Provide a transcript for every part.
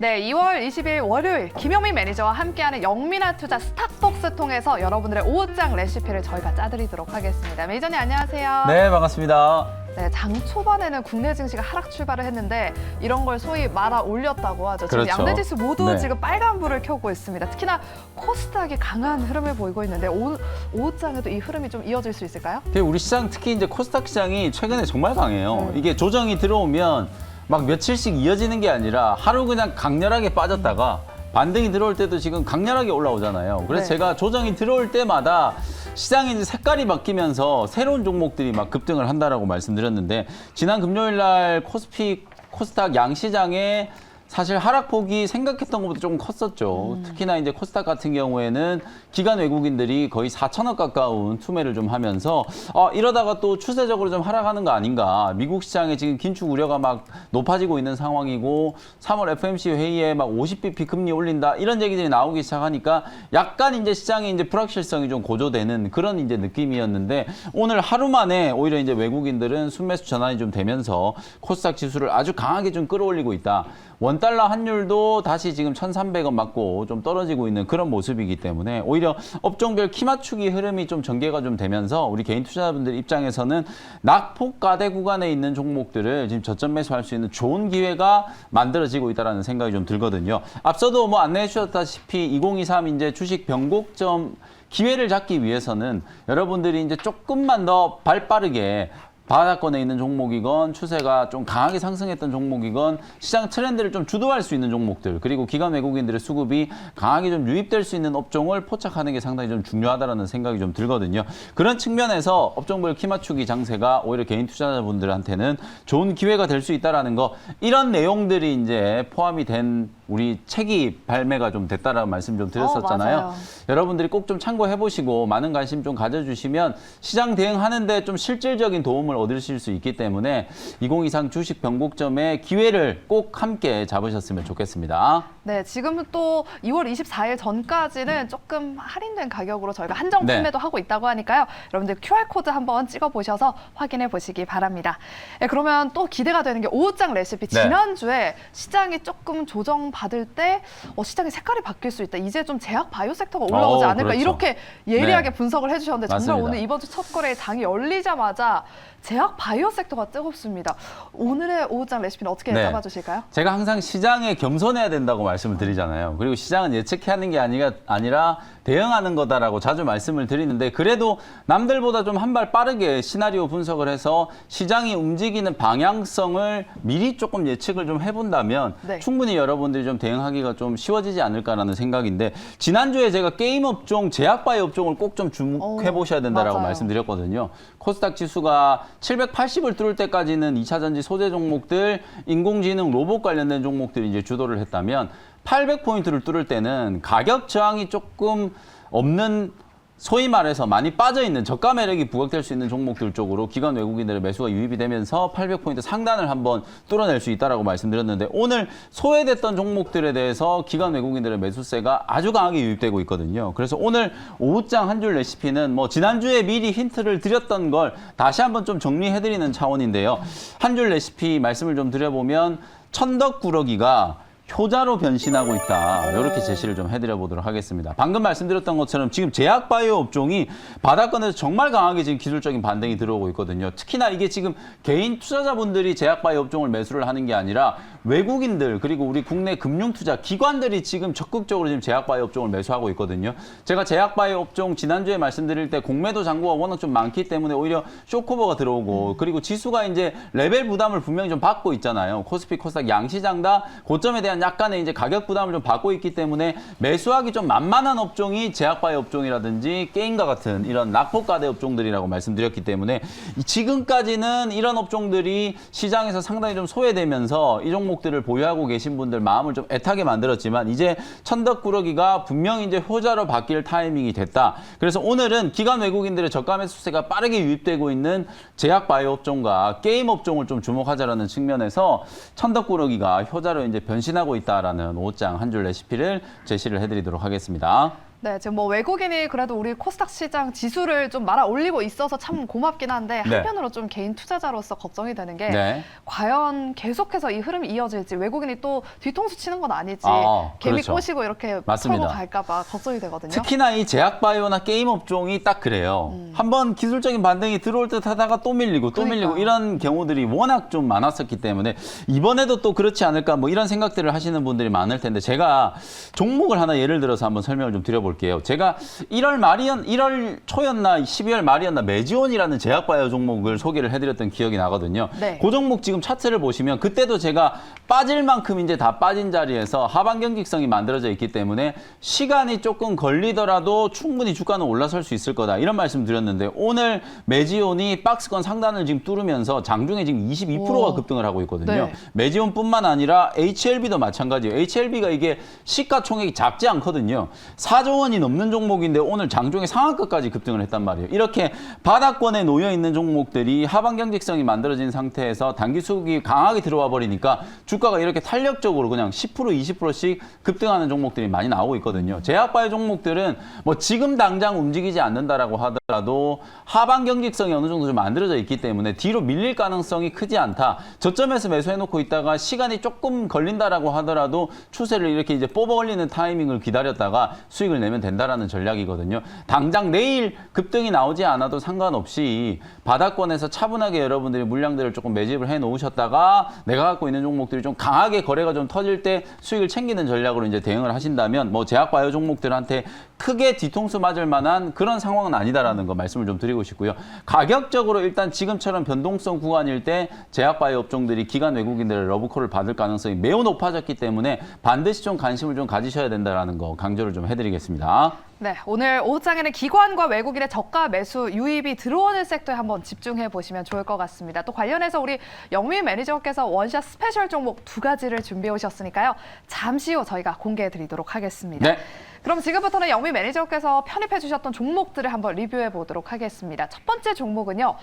네, 2월 20일 월요일 김용민 매니저와 함께하는 영민한 투자 스탁복스 통해서 여러분들의 오후장 레시피를 저희가 짜드리도록 하겠습니다. 매니저님 안녕하세요. 네, 반갑습니다. 네, 장 초반에는 국내 증시가 하락 출발을 했는데 이런 걸 소위 말아 올렸다고 하죠. 지금 그렇죠. 양대 지수 모두 네. 지금 빨간불을 켜고 있습니다. 특히나 코스닥이 강한 흐름을 보이고 있는데 오후장에도 이 흐름이 좀 이어질 수 있을까요? 우리 시장 특히 이제 코스닥 시장이 최근에 정말 강해요. 이게 조정이 들어오면 막 며칠씩 이어지는 게 아니라 하루 그냥 강렬하게 빠졌다가 반등이 들어올 때도 지금 강렬하게 올라오잖아요. 그래서 네. 제가 조정이 들어올 때마다 시장이 이제 색깔이 바뀌면서 새로운 종목들이 막 급등을 한다라고 말씀드렸는데 지난 금요일 날 코스닥 양시장에 사실 하락폭이 생각했던 것보다 조금 컸었죠. 특히나 이제 코스닥 같은 경우에는 기관 외국인들이 거의 4천억 가까운 투매를 좀 하면서 이러다가 또 추세적으로 좀 하락하는 거 아닌가. 미국 시장에 지금 긴축 우려가 막 높아지고 있는 상황이고 3월 FOMC 회의에 막 50bp 금리 올린다 이런 얘기들이 나오기 시작하니까 약간 이제 시장의 이제 불확실성이 좀 고조되는 그런 이제 느낌이었는데 오늘 하루 만에 오히려 이제 외국인들은 순매수 전환이 좀 되면서 코스닥 지수를 아주 강하게 좀 끌어올리고 있다. 원달러 환율도 다시 지금 1,300원 맞고 좀 떨어지고 있는 그런 모습이기 때문에 오히려 업종별 키 맞추기 흐름이 좀 전개가 좀 되면서 우리 개인 투자자분들 입장에서는 낙폭 가대 구간에 있는 종목들을 지금 저점 매수할 수 있는 좋은 기회가 만들어지고 있다는 생각이 좀 들거든요. 앞서도 뭐 안내해 주셨다시피 2023 이제 주식 변곡점 기회를 잡기 위해서는 여러분들이 이제 조금만 더 발 빠르게 바닥권에 있는 종목이건 추세가 좀 강하게 상승했던 종목이건 시장 트렌드를 좀 주도할 수 있는 종목들 그리고 기관 외국인들의 수급이 강하게 좀 유입될 수 있는 업종을 포착하는 게 상당히 좀 중요하다는 생각이 좀 들거든요. 그런 측면에서 업종별 키 맞추기 장세가 오히려 개인 투자자분들한테는 좋은 기회가 될 수 있다는 거 이런 내용들이 이제 포함이 된 우리 책이 발매가 좀 됐다라는 말씀 좀 드렸었잖아요. 맞아요. 여러분들이 꼭 좀 참고해 보시고 많은 관심 좀 가져주시면 시장 대응하는데 좀 실질적인 도움을 얻으실 수 있기 때문에 2023 주식 변곡점의 기회를 꼭 함께 잡으셨으면 좋겠습니다. 네, 지금은 또 2월 24일 전까지는 조금 할인된 가격으로 저희가 한정 판매도 하고 있다고 하니까요. 여러분들 QR코드 한번 찍어보셔서 확인해 보시기 바랍니다. 네, 그러면 또 기대가 되는 게 오후장 레시피. 네. 지난주에 시장이 조금 조정받을 때 시장의 색깔이 바뀔 수 있다. 이제 좀 제약 바이오 섹터가 올라오지 않을까. 그렇죠. 이렇게 예리하게 네. 분석을 해주셨는데 정말 맞습니다. 오늘 이번 주 첫 거래에 장이 열리자마자 제약 바이오 섹터가 뜨겁습니다. 오늘의 오후장 레시피는 어떻게 네. 잡아주실까요? 제가 항상 시장에 겸손해야 된다고 말씀을 드리잖아요. 그리고 시장은 예측하는 게 아니라 대응하는 거다라고 자주 말씀을 드리는데 그래도 남들보다 좀 한 발 빠르게 시나리오 분석을 해서 시장이 움직이는 방향성을 미리 조금 예측을 좀 해본다면 네. 충분히 여러분들이 좀 대응하기가 좀 쉬워지지 않을까라는 생각인데 지난주에 제가 게임 업종, 제약 바이오 업종을 꼭 좀 주목해 보셔야 된다라고 맞아요. 말씀드렸거든요. 코스닥 지수가 780을 뚫을 때까지는 2차 전지 소재 종목들, 인공지능, 로봇 관련된 종목들이 이제 주도를 했다면 800포인트를 뚫을 때는 가격 저항이 조금 없는 소위 말해서 많이 빠져있는 저가 매력이 부각될 수 있는 종목들 쪽으로 기관 외국인들의 매수가 유입이 되면서 800포인트 상단을 한번 뚫어낼 수 있다라고 말씀드렸는데 오늘 소외됐던 종목들에 대해서 기관 외국인들의 매수세가 아주 강하게 유입되고 있거든요. 그래서 오늘 오후장 한 줄 레시피는 뭐 지난주에 미리 힌트를 드렸던 걸 다시 한번 좀 정리해드리는 차원인데요. 한 줄 레시피 말씀을 좀 드려보면 천덕꾸러기가 효자로 변신하고 있다. 이렇게 제시를 좀 해드려 보도록 하겠습니다. 방금 말씀드렸던 것처럼 지금 제약 바이오 업종이 바닥권에서 정말 강하게 지금 기술적인 반등이 들어오고 있거든요. 특히나 이게 지금 개인 투자자분들이 제약 바이오 업종을 매수를 하는 게 아니라 외국인들 그리고 우리 국내 금융 투자 기관들이 지금 적극적으로 지금 제약 바이오 업종을 매수하고 있거든요. 제가 제약 바이오 업종 지난주에 말씀드릴 때 공매도 잔고가 워낙 좀 많기 때문에 오히려 쇼커버가 들어오고 그리고 지수가 이제 레벨 부담을 분명히 좀 받고 있잖아요. 코스피, 코스닥 양시장 다 고점에 대한 약간의 이제 가격 부담을 좀 받고 있기 때문에 매수하기 좀 만만한 업종이 제약 바이오 업종이라든지 게임과 같은 이런 낙폭 가대 업종들이라고 말씀드렸기 때문에 지금까지는 이런 업종들이 시장에서 상당히 좀 소외되면서 이 종목들을 보유하고 계신 분들 마음을 좀 애타게 만들었지만 이제 천덕꾸러기가 분명히 이제 효자로 바뀔 타이밍이 됐다. 그래서 오늘은 기관 외국인들의 저가 매수세가 빠르게 유입되고 있는 제약 바이오 업종과 게임 업종을 좀 주목하자라는 측면에서 천덕꾸러기가 효자로 이제 변신하고 있다라는 오후장 한 줄 레시피를 제시를 해드리도록 하겠습니다. 네, 지금 뭐 외국인이 그래도 우리 코스닥 시장 지수를 좀 말아 올리고 있어서 참 고맙긴 한데 네. 한편으로 좀 개인 투자자로서 걱정이 되는 게 네. 과연 계속해서 이 흐름이 이어질지 외국인이 또 뒤통수 치는 건 아니지 개미 그렇죠. 꼬시고 이렇게 맞습니다. 풀고 갈까 봐 걱정이 되거든요. 특히나 이 제약바이오나 게임 업종이 딱 그래요. 한번 기술적인 반등이 들어올 듯 하다가 또 밀리고 또 밀리고 그러니까요. 이런 경우들이 워낙 좀 많았었기 때문에 이번에도 또 그렇지 않을까 뭐 이런 생각들을 하시는 분들이 많을 텐데 제가 종목을 하나 예를 들어서 한번 설명을 좀 드려볼게요. 제가 1월 초였나 12월 말이었나 메지온이라는 제약바이오 종목을 소개를 해드렸던 기억이 나거든요. 네. 그 종목 지금 차트를 보시면 그때도 제가 빠질 만큼 이제 다 빠진 자리에서 하방 경직성이 만들어져 있기 때문에 시간이 조금 걸리더라도 충분히 주가는 올라설 수 있을 거다 이런 말씀 드렸는데 오늘 메지온이 박스권 상단을 지금 뚫으면서 장중에 지금 22%가 급등을 하고 있거든요. 네. 메지온뿐만 아니라 HLB도 마찬가지예요. HLB가 이게 시가총액이 작지 않거든요. 4조 원이 넘는 종목인데 오늘 장중에 상한가까지 급등을 했단 말이에요. 이렇게 바닥권에 놓여 있는 종목들이 하방 경직성이 만들어진 상태에서 단기 수급이 강하게 들어와 버리니까 주가가 이렇게 탄력적으로 그냥 10% 20%씩 급등하는 종목들이 많이 나오고 있거든요. 제약바이오 종목들은 뭐 지금 당장 움직이지 않는다라고 하더라도 하방 경직성이 어느 정도 좀 만들어져 있기 때문에 뒤로 밀릴 가능성이 크지 않다. 저점에서 매수해놓고 있다가 시간이 조금 걸린다라고 하더라도 추세를 이렇게 이제 뽑아 올리는 타이밍을 기다렸다가 수익을 내면 된다라는 전략이거든요. 당장 내일 급등이 나오지 않아도 상관없이 바닥권에서 차분하게 여러분들이 물량들을 조금 매집을 해 놓으셨다가 내가 갖고 있는 종목들이 좀 강하게 거래가 좀 터질 때 수익을 챙기는 전략으로 이제 대응을 하신다면 뭐 제약바이오 종목들한테 크게 뒤통수 맞을 만한 그런 상황은 아니다라는 거 말씀을 좀 드리고 싶고요. 가격적으로 일단 지금처럼 변동성 구간일 때 제약바이오 업종들이 기관 외국인들의 러브콜을 받을 가능성이 매우 높아졌기 때문에 반드시 좀 관심을 좀 가지셔야 된다라는 거 강조를 좀 해드리겠습니다. 네, 오늘 오후장에는 기관과 외국인의 저가 매수 유입이 들어오는 섹터에 한번 집중해 보시면 좋을 것 같습니다. 또 관련해서 우리 영민 매니저께서 원샷 스페셜 종목 2가지를 준비해 오셨으니까요. 잠시 후 저희가 공개해 드리도록 하겠습니다. 네. 그럼 지금부터는 영민 매니저께서 편입해 주셨던 종목들을 한번 리뷰해 보도록 하겠습니다. 첫 번째 종목은요.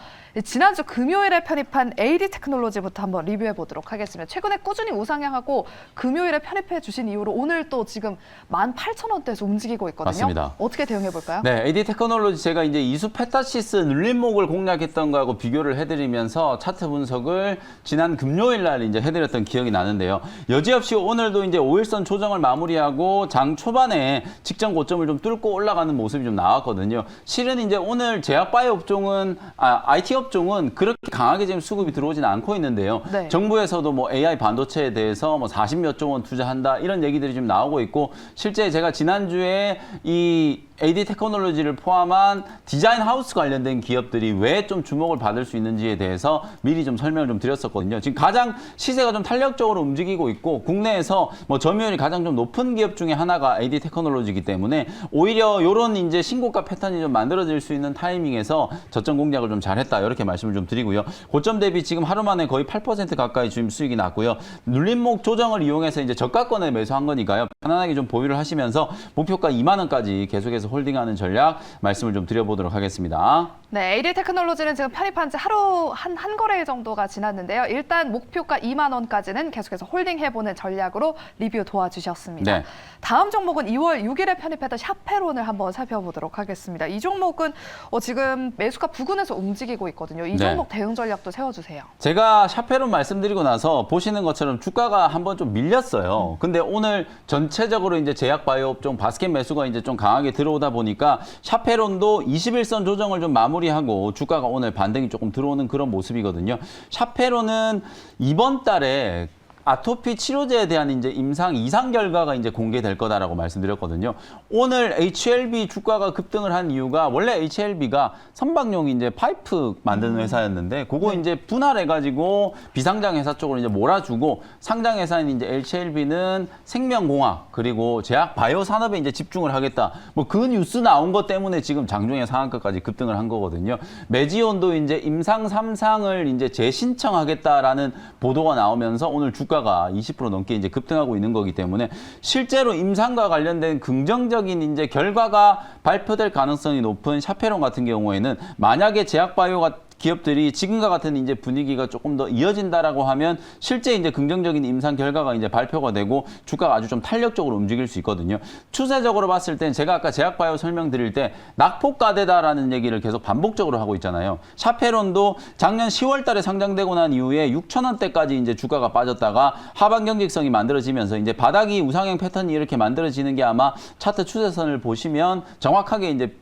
지난주 금요일에 편입한 AD 테크놀로지부터 한번 리뷰해 보도록 하겠습니다. 최근에 꾸준히 우상향하고 금요일에 편입해 주신 이후로 오늘 또 지금 18,000원대에서 움직이고 있거든요. 맞습니다. 어떻게 대응해 볼까요? 네, AD 테크놀로지 제가 이제 이수 페타시스 눌림목을 공략했던 거하고 비교를 해드리면서 차트 분석을 지난 금요일 날 이제 해드렸던 기억이 나는데요. 여지없이 오늘도 이제 5일선 조정을 마무리하고 장 초반에 직전 고점을 좀 뚫고 올라가는 모습이 좀 나왔거든요. 실은 이제 오늘 제약바이오 업종은 IT 업종은 그렇게 강하게 지금 수급이 들어오지는 않고 있는데요. 네. 정부에서도 뭐 AI 반도체에 대해서 뭐 40몇 조 원 투자한다 이런 얘기들이 좀 나오고 있고 실제 제가 지난주에 이 AD 테크놀로지를 포함한 디자인 하우스 관련된 기업들이 왜 좀 주목을 받을 수 있는지에 대해서 미리 좀 설명을 좀 드렸었거든요. 지금 가장 시세가 좀 탄력적으로 움직이고 있고 국내에서 뭐 점유율이 가장 좀 높은 기업 중에 하나가 AD 테크놀로지이기 때문에 오히려 이런 이제 신고가 패턴이 좀 만들어질 수 있는 타이밍에서 저점 공략을 좀 잘했다 이렇게 말씀을 좀 드리고요. 고점 대비 지금 하루 만에 거의 8% 가까이 지금 수익이 났고요. 눌림목 조정을 이용해서 이제 저가권에 매수한 거니까요. 편안하게 좀 보유를 하시면서 목표가 2만 원까지 계속해서 홀딩하는 전략 말씀을 좀 드려보도록 하겠습니다. 네, AD 테크놀로지는 지금 편입한 지 하루 한 거래 정도가 지났는데요. 일단 목표가 2만 원까지는 계속해서 홀딩해보는 전략으로 리뷰 도와주셨습니다. 네. 다음 종목은 2월 6일에 편입했던 샤페론을 한번 살펴보도록 하겠습니다. 이 종목은 지금 매수가 부근에서 움직이고 있거든요. 이 네. 종목 대응 전략도 세워주세요. 제가 샤페론 말씀드리고 나서 보시는 것처럼 주가가 한번 좀 밀렸어요. 근데 오늘 전체적으로 이제 제약바이오 업종 바스켓 매수가 이제 좀 강하게 들어오다 보니까 샤페론도 21선 조정을 좀 마무리하고 주가가 오늘 반등이 조금 들어오는 그런 모습이거든요. 샤페론은 이번 달에 아토피 치료제에 대한 이제 이상 결과가 이제 공개될 거다라고 말씀드렸거든요. 오늘 HLB 주가가 급등을 한 이유가 원래 HLB가 선박용 이제 파이프 만드는 회사였는데 그거 이제 분할해가지고 비상장 회사 쪽으로 이제 몰아주고 상장 회사인 이제 HLB는 생명공학 그리고 제약 바이오 산업에 이제 집중을 하겠다. 뭐 그 뉴스 나온 것 때문에 지금 장중에 상한가까지 급등을 한 거거든요. 메지온도 이제 임상 3상을 이제 재신청하겠다라는 보도가 나오면서 오늘 주가가 20% 넘게 이제 급등하고 있는 거기 때문에 실제로 임상과 관련된 긍정적인 이제 결과가 발표될 가능성이 높은 샤페론 같은 경우에는 만약에 제약바이오가 기업들이 지금과 같은 이제 분위기가 조금 더 이어진다라고 하면 실제 이제 긍정적인 임상 결과가 이제 발표가 되고 주가가 아주 좀 탄력적으로 움직일 수 있거든요. 추세적으로 봤을 땐 제가 아까 제약바이오 설명드릴 때 낙폭과대다라는 얘기를 계속 반복적으로 하고 있잖아요. 샤페론도 작년 10월 달에 상장되고 난 이후에 6,000원대까지 이제 주가가 빠졌다가 하반 경직성이 만들어지면서 이제 바닥이 우상향 패턴이 이렇게 만들어지는 게 아마 차트 추세선을 보시면 정확하게 이제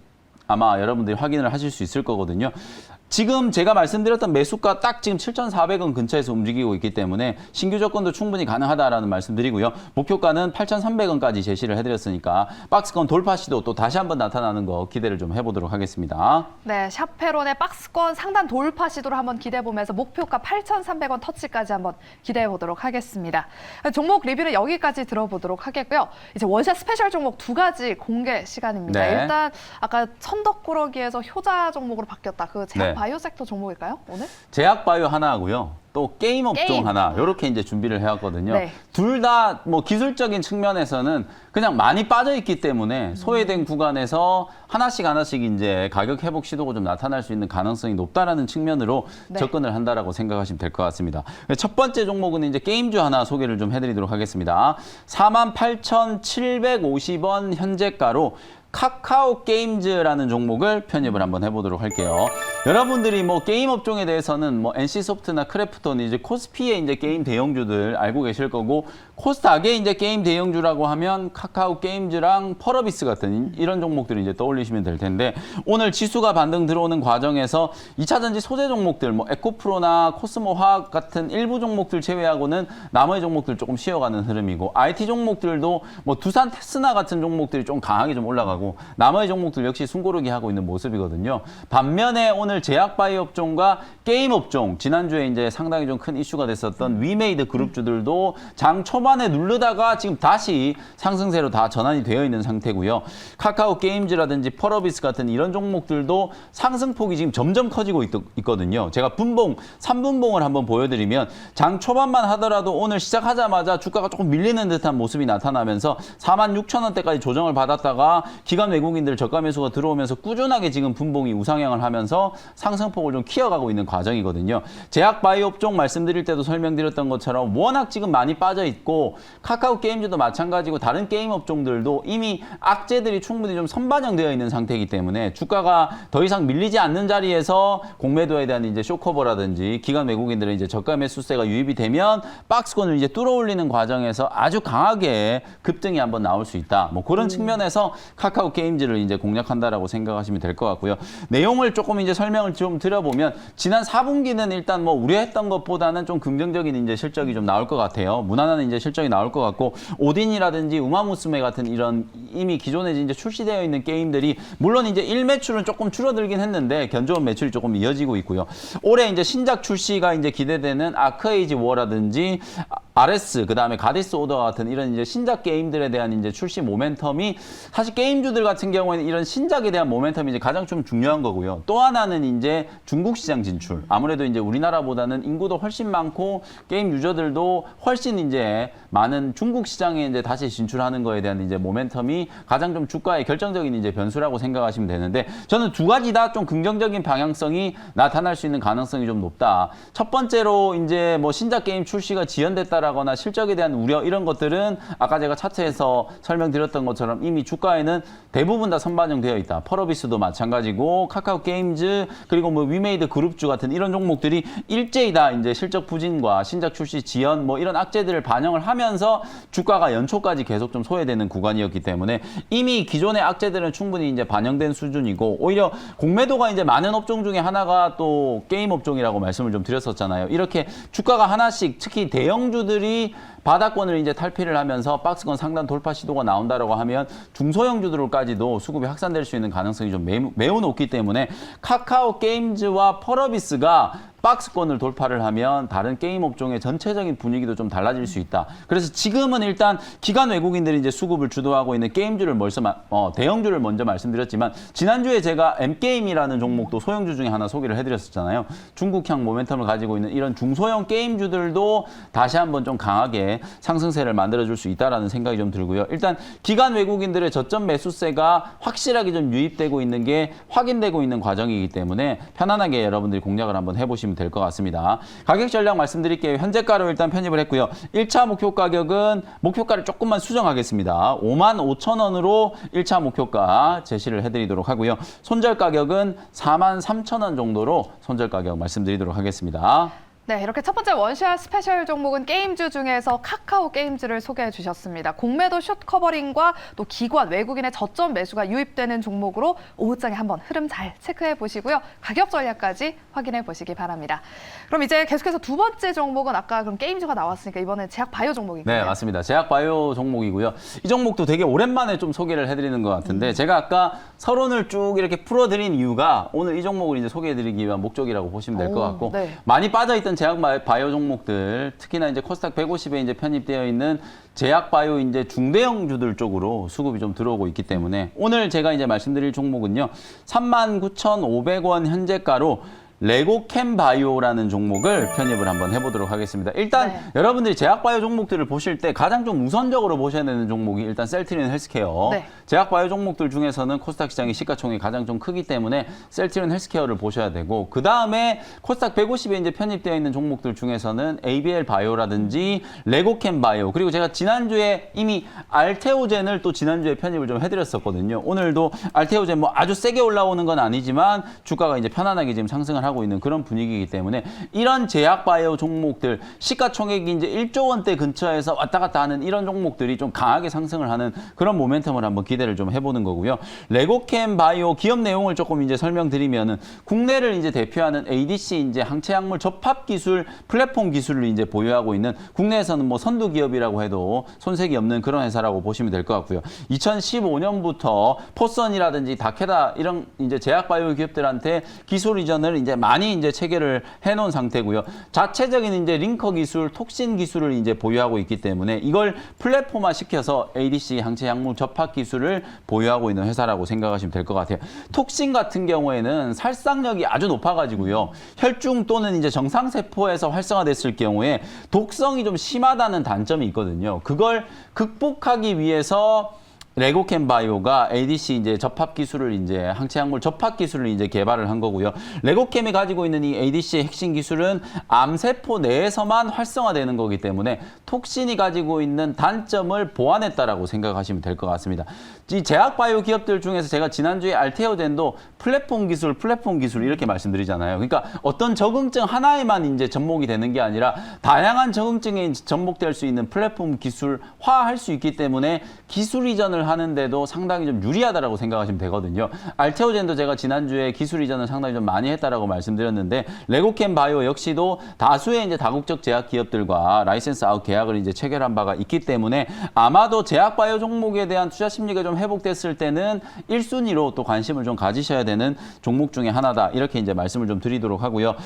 아마 여러분들이 확인을 하실 수 있을 거거든요. 지금 제가 말씀드렸던 매수가 딱 지금 7,400원 근처에서 움직이고 있기 때문에 신규 조건도 충분히 가능하다라는 말씀드리고요. 목표가는 8,300원까지 제시를 해드렸으니까 박스권 돌파 시도 또 다시 한번 나타나는 거 기대를 좀 해보도록 하겠습니다. 네, 샤페론의 박스권 상단 돌파 시도를 한번 기대해보면서 목표가 8,300원 터치까지 한번 기대해보도록 하겠습니다. 종목 리뷰는 여기까지 들어보도록 하겠고요. 이제 원샷 스페셜 종목 2가지 공개 시간입니다. 네. 일단 아까 천덕꾸러기에서 효자 종목으로 바뀌었다. 그 제약 네. 바이오 섹터 종목일까요, 오늘? 제약바이오 하나 하고요. 또 게임 업종 게임. 하나 이렇게 이제 준비를 해왔거든요. 네. 둘 다 뭐 기술적인 측면에서는 그냥 많이 빠져 있기 때문에 소외된 구간에서 하나씩 이제 가격 회복 시도가 좀 나타날 수 있는 가능성이 높다라는 측면으로 네. 접근을 한다라고 생각하시면 될 것 같습니다. 첫 번째 종목은 이제 게임주 하나 소개를 좀 해드리도록 하겠습니다. 48,750원 현재가로 카카오 게임즈라는 종목을 편입을 한번 해보도록 할게요. 여러분들이 뭐 게임 업종에 대해서는 뭐 NC소프트나 크래프톤 이제 코스피의 이제 게임 대형주들 알고 계실 거고 코스닥의 이제 게임 대형주라고 하면 카카오 게임즈랑 펄어비스 같은 이런 종목들을 이제 떠올리시면 될 텐데 오늘 지수가 반등 들어오는 과정에서 2차 전지 소재 종목들 뭐 에코프로나 코스모 화학 같은 일부 종목들 제외하고는 나머지 종목들 조금 쉬어가는 흐름이고 IT 종목들도 뭐 두산 테스나 같은 종목들이 좀 강하게 좀 올라가고 나머지 종목들 역시 숨고르기 하고 있는 모습이거든요. 반면에 오늘 제약바이오 업종과 게임 업종 지난주에 이제 상당히 좀 큰 이슈가 됐었던 위메이드 그룹주들도 장 초반에 누르다가 지금 다시 상승세로 다 전환이 되어 있는 상태고요. 카카오 게임즈라든지 펄어비스 같은 이런 종목들도 상승폭이 지금 점점 커지고 있거든요. 제가 분봉 3분봉을 한번 보여드리면 장 초반만 하더라도 오늘 시작하자마자 주가가 조금 밀리는 듯한 모습이 나타나면서 46,000원대까지 조정을 받았다가 기관 외국인들 저가 매수가 들어오면서 꾸준하게 지금 분봉이 우상향을 하면서 상승폭을 좀 키워가고 있는 과정이거든요. 제약 바이오 업종 말씀드릴 때도 설명드렸던 것처럼 워낙 지금 많이 빠져 있고 카카오 게임즈도 마찬가지고 다른 게임 업종들도 이미 악재들이 충분히 좀 선반영되어 있는 상태이기 때문에 주가가 더 이상 밀리지 않는 자리에서 공매도에 대한 이제 쇼커버라든지 기관 외국인들의 이제 저가 매수세가 유입이 되면 박스권을 이제 뚫어올리는 과정에서 아주 강하게 급등이 한번 나올 수 있다. 뭐 그런 측면에서 카카오 게임즈를 이제 공략한다라고 생각하시면 될 것 같고요. 내용을 조금 이제 설명을 좀 드려보면 지난 4분기는 일단 뭐 우려했던 것보다는 좀 긍정적인 이제 실적이 좀 나올 것 같아요. 무난한 이제 실적이 나올 것 같고 오딘이라든지 우마무스메 같은 이런 이미 기존에 이제 출시되어 있는 게임들이 물론 이제 일매출은 조금 줄어들긴 했는데 견조한 매출이 조금 이어지고 있고요. 올해 이제 신작 출시가 이제 기대되는 아크에이지 워라든지 RS 그다음에 가디스 오더 같은 이런 이제 신작 게임들에 대한 이제 출시 모멘텀이 사실 게임주들 같은 경우에는 이런 신작에 대한 모멘텀이 이제 가장 좀 중요한 거고요. 또 하나는 이제 중국 시장 진출. 아무래도 이제 우리나라보다는 인구도 훨씬 많고 게임 유저들도 훨씬 이제 많은 중국 시장에 이제 다시 진출하는 거에 대한 이제 모멘텀이 가장 좀 주가의 결정적인 이제 변수라고 생각하시면 되는데 저는 두 가지 다 좀 긍정적인 방향성이 나타날 수 있는 가능성이 좀 높다. 첫 번째로 이제 뭐 신작 게임 출시가 지연됐다라거나 실적에 대한 우려 이런 것들은 아까 제가 차트에서 설명드렸던 것처럼 이미 주가에는 대부분 다 선반영되어 있다. 펄어비스도 마찬가지고 카카오 게임즈 그리고 뭐 위메이드 그룹주 같은 이런 종목들이 일제히 다 이제 실적 부진과 신작 출시 지연 뭐 이런 악재들을 반영을 하면서 주가가 연초까지 계속 좀 소외되는 구간이었기 때문에 이미 기존의 악재들은 충분히 이제 반영된 수준이고 오히려 공매도가 이제 많은 업종 중에 하나가 또 게임 업종이라고 말씀을 좀 드렸었잖아요. 이렇게 주가가 하나씩 특히 대형주들이 바닥권을 이제 탈피를 하면서 박스권 상단 돌파 시도가 나온다라고 하면 중소형주들까지도 수급이 확산될 수 있는 가능성이 좀 매우 높기 때문에 카카오 게임즈와 펄어비스가 박스권을 돌파를 하면 다른 게임 업종의 전체적인 분위기도 좀 달라질 수 있다. 그래서 지금은 일단 기관 외국인들이 이제 수급을 주도하고 있는 게임주를 대형주를 먼저 말씀드렸지만 지난주에 제가 M게임이라는 종목도 소형주 중에 하나 소개를 해드렸었잖아요. 중국향 모멘텀을 가지고 있는 이런 중소형 게임주들도 다시 한번 좀 강하게 강하게 상승세를 만들어줄 수 있다라는 생각이 좀 들고요. 일단 기관 외국인들의 저점 매수세가 확실하게 좀 유입되고 있는 게 확인되고 있는 과정이기 때문에 편안하게 여러분들이 공략을 한번 해보시면 될 것 같습니다. 가격 전략 말씀드릴게요. 현재가로 일단 편입을 했고요. 1차 목표 가격은 목표가를 조금만 수정하겠습니다. 55,000원으로 1차 목표가 제시를 해드리도록 하고요. 손절 가격은 43,000원 정도로 손절 가격 말씀드리도록 하겠습니다. 네, 이렇게 첫 번째 원샷 스페셜 종목은 게임주 중에서 카카오 게임즈를 소개해 주셨습니다. 공매도 숏 커버링과 또 기관 외국인의 저점 매수가 유입되는 종목으로 오후장에 한번 흐름 잘 체크해 보시고요. 가격 전략까지 확인해 보시기 바랍니다. 그럼 이제 계속해서 두 번째 종목은 아까 그럼 게임주가 나왔으니까 이번엔 제약 바이오 종목인가요? 네, 맞습니다. 제약 바이오 종목이고요. 이 종목도 되게 오랜만에 좀 소개를 해드리는 것 같은데 제가 아까 서론을 쭉 이렇게 풀어드린 이유가 오늘 이 종목을 이제 소개해드리기 위한 목적이라고 보시면 될 것 같고 네. 많이 빠져있던 제약 바이오 종목들 특히나 이제 코스닥 150에 이제 편입되어 있는 제약 바이오 이제 중대형주들 쪽으로 수급이 좀 들어오고 있기 때문에 오늘 제가 이제 말씀드릴 종목은요 39,500원 현재가로 레고캠 바이오라는 종목을 편입을 한번 해보도록 하겠습니다. 일단 네. 여러분들이 제약 바이오 종목들을 보실 때 가장 좀 우선적으로 보셔야 되는 종목이 일단 셀트리온 헬스케어. 네. 제약 바이오 종목들 중에서는 코스닥 시장의 시가총액이 가장 좀 크기 때문에 셀트리온 헬스케어를 보셔야 되고 그 다음에 코스닥 150에 이제 편입되어 있는 종목들 중에서는 ABL 바이오라든지 레고캠 바이오 그리고 제가 지난주에 이미 알테오젠을 또 지난주에 편입을 좀 해드렸었거든요. 오늘도 알테오젠 뭐 아주 세게 올라오는 건 아니지만 주가가 이제 편안하게 지금 상승을 하고 있는 그런 분위기이기 때문에 이런 제약 바이오 종목들 시가총액이 이제 1조 원대 근처에서 왔다 갔다 하는 이런 종목들이 좀 강하게 상승을 하는 그런 모멘텀을 한번 기대를 좀 해보는 거고요. 레고캠 바이오 기업 내용을 조금 이제 설명드리면은 국내를 이제 대표하는 ADC 이제 항체 약물 접합 기술 플랫폼 기술을 이제 보유하고 있는 국내에서는 뭐 선두 기업이라고 해도 손색이 없는 그런 회사라고 보시면 될 것 같고요. 2015년부터 포선이라든지 다케다 이런 이제 제약 바이오 기업들한테 기술 이전을 이제 많이 이제 체결을 해놓은 상태고요. 자체적인 이제 링커 기술, 톡신 기술을 이제 보유하고 있기 때문에 이걸 플랫폼화 시켜서 ADC 항체 약물 접합 기술을 보유하고 있는 회사라고 생각하시면 될 것 같아요. 톡신 같은 경우에는 살상력이 아주 높아가지고요. 혈중 또는 이제 정상세포에서 활성화됐을 경우에 독성이 좀 심하다는 단점이 있거든요. 그걸 극복하기 위해서 레고캠 바이오가 ADC 이제 접합 기술을 이제 항체 약물 접합 기술을 이제 개발을 한 거고요. 레고캠이 가지고 있는 이 ADC의 핵심 기술은 암세포 내에서만 활성화되는 거기 때문에 톡신이 가지고 있는 단점을 보완했다라고 생각하시면 될 것 같습니다. 이 제약 바이오 기업들 중에서 제가 지난주에 알테오젠도 플랫폼 기술 이렇게 말씀드리잖아요. 그러니까 어떤 적응증 하나에만 이제 접목이 되는 게 아니라 다양한 적응증에 접목될 수 있는 플랫폼 기술화할 수 있기 때문에 기술 이전을 하는데도 상당히 좀 유리하다라고 생각하시면 되거든요. 알테오젠도 제가 지난주에 기술 이전을 상당히 좀 많이 했다라고 말씀드렸는데 레고캠 바이오 역시도 다수의 이제 다국적 제약 기업들과 라이센스 아웃 계약을 이제 체결한 바가 있기 때문에 아마도 제약 바이오 종목에 대한 투자 심리가 좀 회복됐을 때는 1순위로 또 관심을 좀 가지셔야 되는 종목 중에 하나다. 이렇게 이제 말씀을 좀 드리도록 하고요.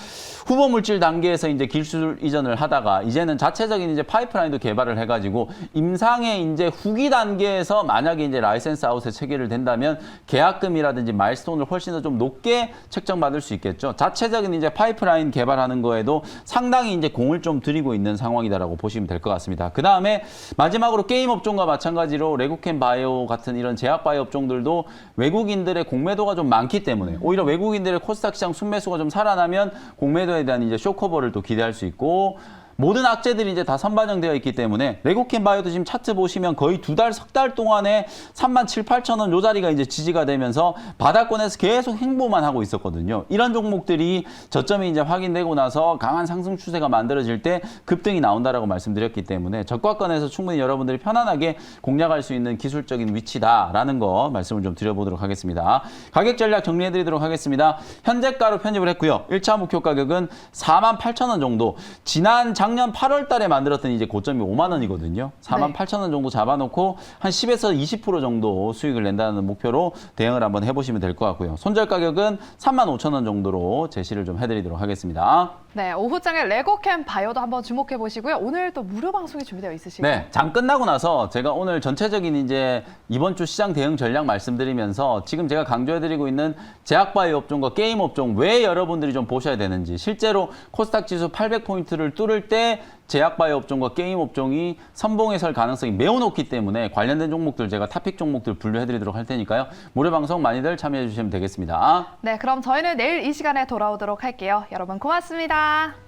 후보 물질 단계에서 이제 기술 이전을 하다가 이제는 자체적인 이제 파이프라인도 개발을 해가지고 임상의 이제 후기 단계에서 만약에 이제 라이센스 아웃에 체결을 된다면 계약금이라든지 마일스톤을 훨씬 더 좀 높게 책정받을 수 있겠죠. 자체적인 이제 파이프라인 개발하는 거에도 상당히 이제 공을 좀 들이고 있는 상황이다라고 보시면 될 것 같습니다. 그 다음에 마지막으로 게임 업종과 마찬가지로 레고캠 바이오 같은 이런 제약 바이오 업종들도 외국인들의 공매도가 좀 많기 때문에 오히려 외국인들의 코스닥 시장 순매수가 좀 살아나면 공매도에 대한 이제 쇼커버를 또 기대할 수 있고 모든 악재들이 이제 다 선반영되어 있기 때문에 레고캠 바이오도 지금 차트 보시면 거의 두 달, 석 달 동안에 37,800원 요 자리가 이제 지지가 되면서 바닥권에서 계속 행보만 하고 있었거든요. 이런 종목들이 저점이 이제 확인되고 나서 강한 상승 추세가 만들어질 때 급등이 나온다라고 말씀드렸기 때문에 저가권에서 충분히 여러분들이 편안하게 공략할 수 있는 기술적인 위치다라는 거 말씀을 좀 드려보도록 하겠습니다. 가격 전략 정리해드리도록 하겠습니다. 현재가로 편입을 했고요. 1차 목표 가격은 48,000원 정도. 작년 8월 달에 만들었던 이제 고점이 5만 원이거든요. 48,000원 정도 잡아놓고 한 10에서 20% 정도 수익을 낸다는 목표로 대응을 한번 해보시면 될 것 같고요. 손절 가격은 35,000원 정도로 제시를 좀 해드리도록 하겠습니다. 네, 오후장에 레고캠 바이오도 한번 주목해 보시고요. 오늘 또 무료 방송이 준비되어 있으실까요? 네, 장 끝나고 나서 제가 오늘 전체적인 이제 이번 주 시장 대응 전략 말씀드리면서 지금 제가 강조해드리고 있는 제약 바이오 업종과 게임 업종 왜 여러분들이 좀 보셔야 되는지 실제로 코스닥 지수 800포인트를 뚫을 때 제약바이오 업종과 게임 업종이 선봉에 설 가능성이 매우 높기 때문에 관련된 종목들 제가 탑픽 종목들 분류해드리도록 할 테니까요. 모레 방송 많이들 참여해 주시면 되겠습니다. 네, 그럼 저희는 내일 이 시간에 돌아오도록 할게요. 여러분 고맙습니다.